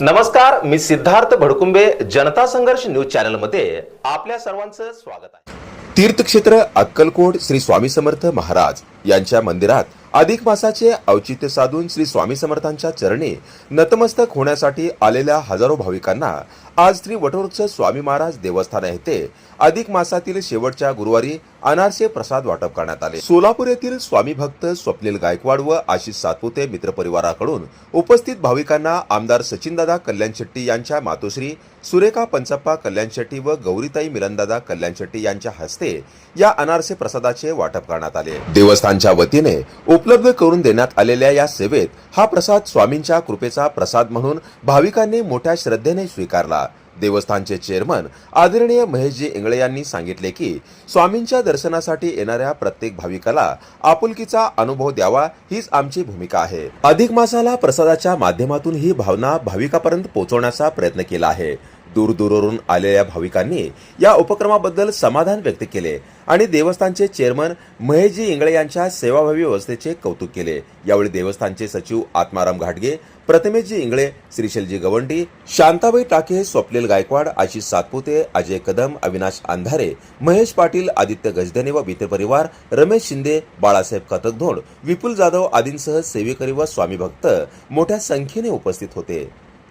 नमस्कार, मी सिद्धार्थ भडकुंबे. जनता संघर्ष news channel मध्ये आपल्या सर्वांचं स्वागत आहे. तीर्थक्षेत्र अक्कलकोट श्री स्वामी समर्थ महाराज यांच्या मंदिरात अधिक मासाचे औचित्य साधून श्री स्वामी समर्थांच्या चरणी नतमस्तक होण्यासाठी आलेल्या हजारो भाविकांना आज श्री वटवृक्ष स्वामी महाराज देवस्थान येथे अधिक मासातील शेवटच्या गुरुवारी अनारसे प्रसाद वाटप करण्यात आले. सोलापूर येथील स्वामी भक्त स्वप्नील गायकवाड व आशिष सातपुते मित्रपरिवाराकडून उपस्थित भाविकांना आमदार सचिनदादा कल्याण शेट्टी यांच्या मातोश्री सुरेखा पंचप्पा कल्याण शेट्टी व गौरीताई मिलनदादा कल्याण शेट्टी यांच्या हस्ते या अनारसे प्रसादाचे वाटप करण्यात आले. देवस्थानच्या वतीने उपलब्ध करून देण्यात आलेल्या या सेवेत हा प्रसाद स्वामींच्या कृपेचा प्रसाद म्हणून भाविकांनी मोठ्या श्रद्धेने स्वीकारला. देवस्थानचे चेअरमन आदरणीय महेशजी इंगळे यांनी सांगितले की स्वामींच्या दर्शनासाठी येणाऱ्या प्रत्येक भाविकाला आपुलकीचा अनुभव द्यावा हीच आमची भूमिका आहे. अधिक मासाला प्रसादाच्या माध्यमातून ही भावना भाविकांपर्यंत पोहोचवण्याचा प्रयत्न केला आहे. दूरदूरवरून आलेल्या भाविकांनी या उपक्रमाबद्दल समाधान व्यक्त केले आणि देवस्थानचे चेअरमन महेशजी इंगळे यांच्या सेवाभावी व्यवस्थेचे कौतुक केले. यावेळी देवस्थानचे सचिव आत्माराम घाटगे, प्रतिमेशजी इंगळे, श्रीशैलजी गवंडी, शांताबाई टाके, स्वप्नील गायकवाड, आशिष सातपुते, अजय कदम, अविनाश अंधारे, महेश पाटील, आदित्य गजदने व मित्रपरिवार, रमेश शिंदे, बाळासाहेब कथकधोड, विपुल जाधव आदींसह सेवेकरी व स्वामी भक्त मोठ्या संख्येने उपस्थित होते.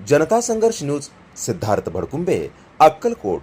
जनता संघर्ष न्यूज, सिद्धार्थ भडकुंबे, अक्कलकोट.